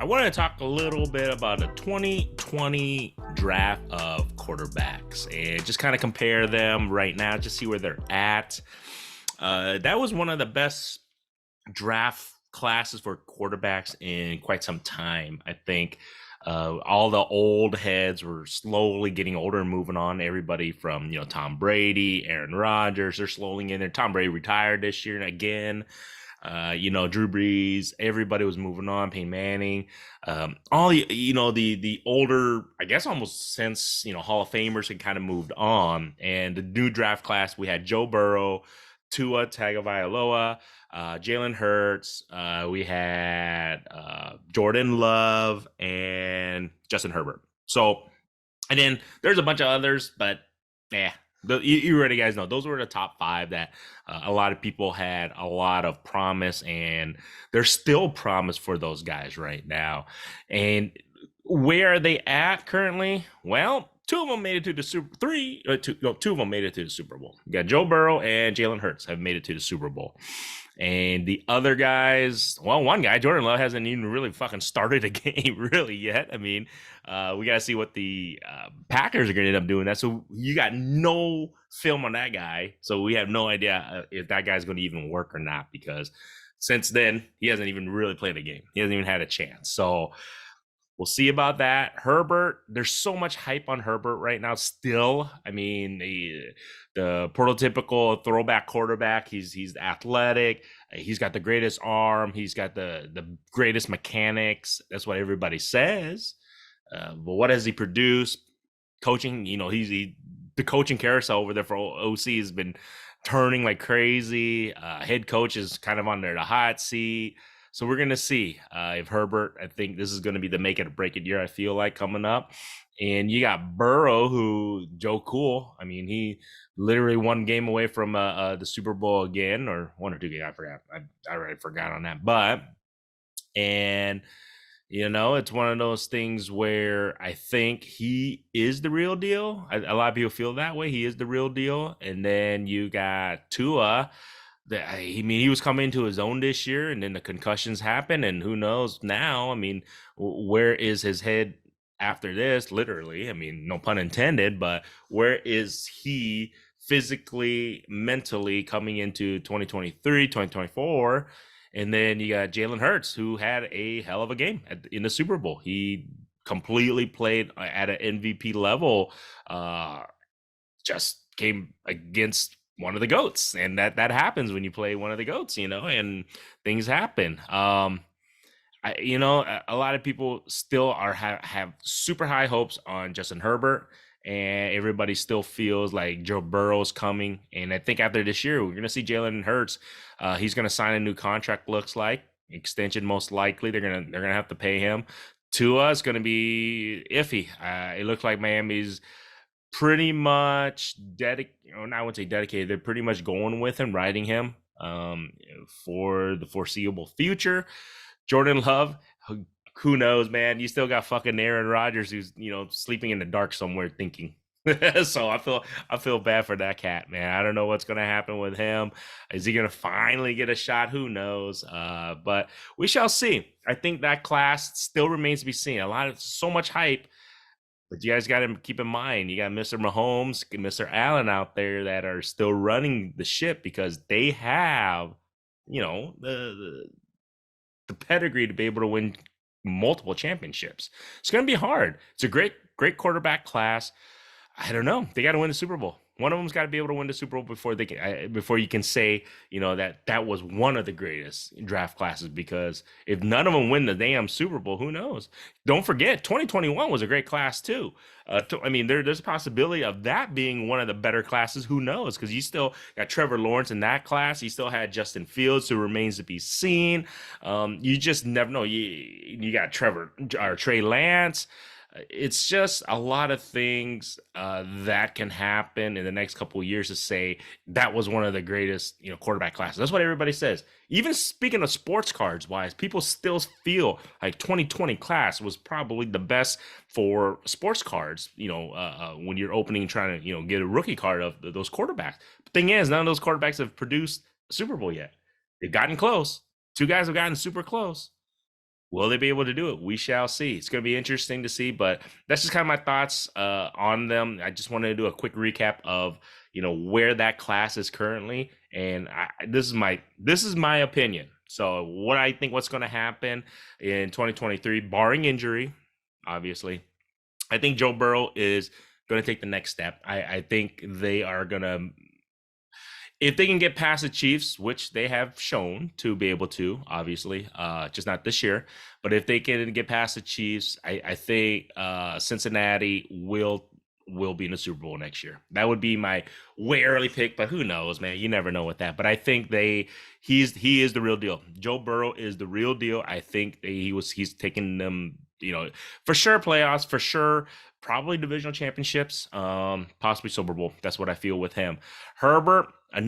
I want to talk a little bit about the 2020 draft of quarterbacks and just kind of compare them right now, just see where they're at. That was one of the best draft classes for quarterbacks in quite some time. I think all the old heads were slowly getting older and moving on. Everybody from, Tom Brady, Aaron Rodgers, they're slowly in there. Tom Brady retired this year and again. Drew Brees, everybody was moving on, Peyton Manning, all the older, I guess almost since, Hall of Famers had kind of moved on. And the new draft class, we had Joe Burrow, Tua Tagovailoa, Jalen Hurts, we had Jordan Love, and Justin Herbert. So, and then there's a bunch of others, but you already guys know those were the top five that a lot of people had a lot of promise, and there's still promise for those guys right now. And where are they at currently? Well, two of them made it to the two of them made it to the Super Bowl. You got Joe Burrow and Jalen Hurts have made it to the Super Bowl. And the other guys, well, one guy, Jordan Love, hasn't even really fucking started a game really yet. I mean, we got to see what the Packers are going to end up doing that. So you got no film on that guy. So we have no idea if that guy's going to even work or not, because since then, he hasn't even really played a game. He hasn't even had a chance. So we'll see about that. Herbert, there's so much hype on Herbert right now still. I mean, the prototypical throwback quarterback. He's athletic. He's got the greatest arm. He's got the greatest mechanics. That's what everybody says. But what has he produced? Coaching, the coaching carousel over there for OC has been turning like crazy. Head coach is kind of on the hot seat. So we're going to see if Herbert, I think this is going to be the make it or break it year, I feel like, coming up. And you got Burrow, who, Joe Cool, I mean, he literally one game away from the Super Bowl again, or one or two games, I forgot. I already forgot on that. It's one of those things where I think he is the real deal. A lot of people feel that way. He is the real deal. And then you got Tua. He was coming into his own this year, and then the concussions happened, and who knows now? I mean, where is his head after this? Literally, I mean, no pun intended, but where is he physically, mentally coming into 2023, 2024? And then you got Jalen Hurts, who had a hell of a game in the Super Bowl. He completely played at an MVP level, just came against one of the GOATs, and that happens when you play one of the GOATs, and things happen. A lot of people still have super high hopes on Justin Herbert, and everybody still feels like Joe Burrow's coming. And I think after this year, we're going to see Jalen Hurts. He's going to sign a new contract, looks like extension, most likely. They're going to have to pay him. Tua is going to be iffy. It looks like Miami's pretty much I wouldn't say dedicated. They're pretty much going with him, riding him for the foreseeable future. Jordan Love, who knows, man? You still got fucking Aaron Rodgers, who's sleeping in the dark somewhere thinking. So I feel bad for that cat, man. I don't know what's gonna happen with him. Is he gonna finally get a shot? Who knows? But we shall see. I think that class still remains to be seen. So much hype. But you guys got to keep in mind, you got Mr. Mahomes, Mr. Allen out there that are still running the ship, because they have, the pedigree to be able to win multiple championships. It's going to be hard. It's a great quarterback class. I don't know. They got to win the Super Bowl. One of them's got to be able to win the Super Bowl before you can say, that was one of the greatest draft classes. Because if none of them win the damn Super Bowl, who knows? Don't forget, 2021 was a great class too. There's a possibility of that being one of the better classes. Who knows? Because you still got Trevor Lawrence in that class. You still had Justin Fields, who remains to be seen. You just never know. You got Trey Lance. It's just a lot of things that can happen in the next couple of years to say that was one of the greatest, quarterback classes. That's what everybody says. Even speaking of sports cards wise, people still feel like 2020 class was probably the best for sports cards. When you're opening, trying to get a rookie card of those quarterbacks. The thing is, none of those quarterbacks have produced a Super Bowl yet. They've gotten close. Two guys have gotten super close. Will they be able to do it? We shall see. It's going to be interesting to see, but that's just kind of my thoughts on them. I just wanted to do a quick recap of where that class is currently, and this is my opinion. So what I think what's going to happen in 2023, barring injury, obviously, I think Joe Burrow is going to take the next step. I think they are going to, if they can get past the Chiefs, which they have shown to be able to, obviously, just not this year, but if they can get past the Chiefs, I think Cincinnati will be in the Super Bowl next year. That would be my way early pick, but who knows, man? You never know with that. But I think he is the real deal. Joe Burrow is the real deal. I think he's taking them, for sure playoffs, for sure probably divisional championships, possibly Super Bowl. That's what I feel with him. Herbert, I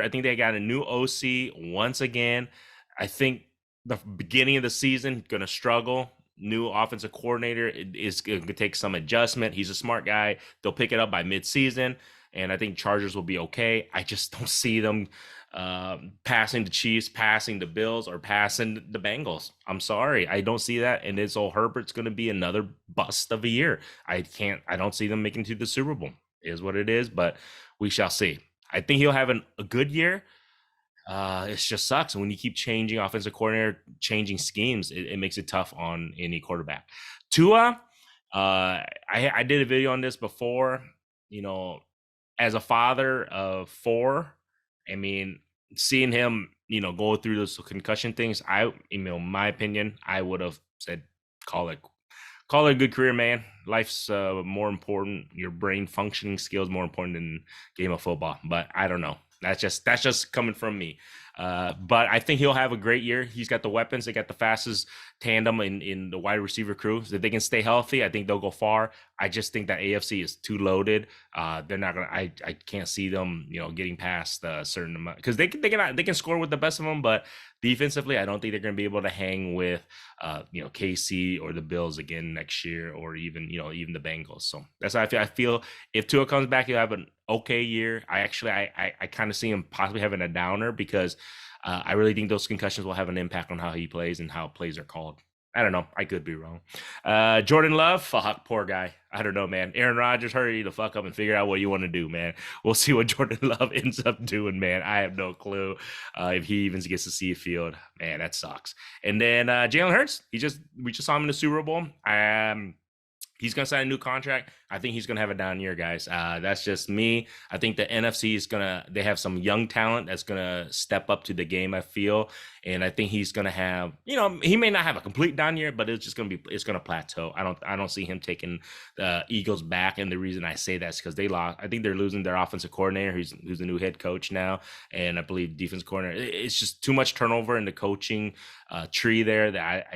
think they got a new OC once again. I think the beginning of the season going to struggle. New offensive coordinator is going to take some adjustment. He's a smart guy. They'll pick it up by midseason, and I think Chargers will be okay. I just don't see them passing the Chiefs, passing the Bills, or passing the Bengals. I'm sorry. I don't see that, and this old Herbert's going to be another bust of a year. I don't see them making it to the Super Bowl. It is what it is, but we shall see. I think he'll have a good year. It just sucks when you keep changing offensive coordinator, changing schemes. It makes it tough on any quarterback. Tua, I did a video on this before. As a father of 4, I mean, seeing him, go through those concussion things, my opinion, I would have said, call it a good career, man. Life's more important. Your brain functioning skills more important than game of football. But I don't know. That's just coming from me. But I think he'll have a great year. He's got the weapons. They got the fastest tandem in the wide receiver crew. So if they can stay healthy, I think they'll go far. I just think that AFC is too loaded. They're not gonna. I can't see them, getting past a certain amount, because they can score with the best of them, but defensively, I don't think they're gonna be able to hang with, KC or the Bills again next year, or even the Bengals. So that's how I feel. I feel if Tua comes back, he'll have an okay year. I kind of see him possibly having a downer, because I really think those concussions will have an impact on how he plays and how plays are called. I don't know. I could be wrong. Jordan Love, fuck, poor guy. I don't know, man. Aaron Rodgers, hurry the fuck up and figure out what you want to do, man. We'll see what Jordan Love ends up doing, man. I have no clue if he even gets to see a field. Man, that sucks. And then Jalen Hurts, we just saw him in the Super Bowl. He's going to sign a new contract. I think he's going to have a down year, guys. That's just me. I think the NFC is they have some young talent that's going to step up to the game, I feel. And I think he's going to have, he may not have a complete down year, but it's going to plateau. I don't see him taking the Eagles back. And the reason I say that is because they lost. I think they're losing their offensive coordinator, who's the new head coach now. And I believe defense coordinator. It's just too much turnover in the coaching tree there that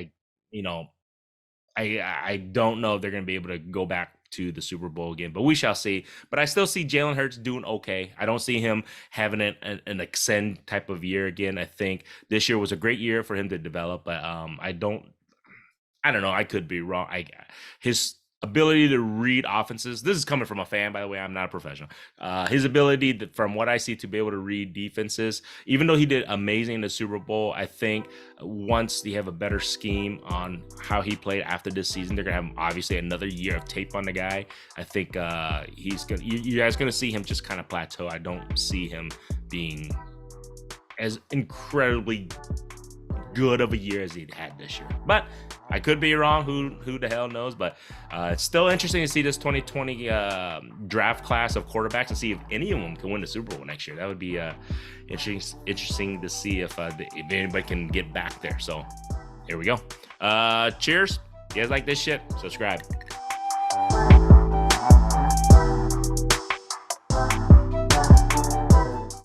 I don't know if they're going to be able to go back to the Super Bowl again, but we shall see. But I still see Jalen Hurts doing okay. I don't see him having an ascend type of year again. I think this year was a great year for him to develop, but I don't know. I could be wrong. His ability to read offenses. This is coming from a fan, by the way. I'm not a professional. His ability, from what I see, to be able to read defenses, even though he did amazing in the Super Bowl, I think once they have a better scheme on how he played after this season, they're gonna have obviously another year of tape on the guy. I think you guys gonna see him just kind of plateau. I don't see him being as incredibly good of a year as he had this year, but I could be wrong. Who the hell knows? But it's still interesting to see this 2020 draft class of quarterbacks and see if any of them can win the Super Bowl next year. That would be interesting to see if anybody can get back there. So here we go. Cheers. If you guys like this shit, subscribe.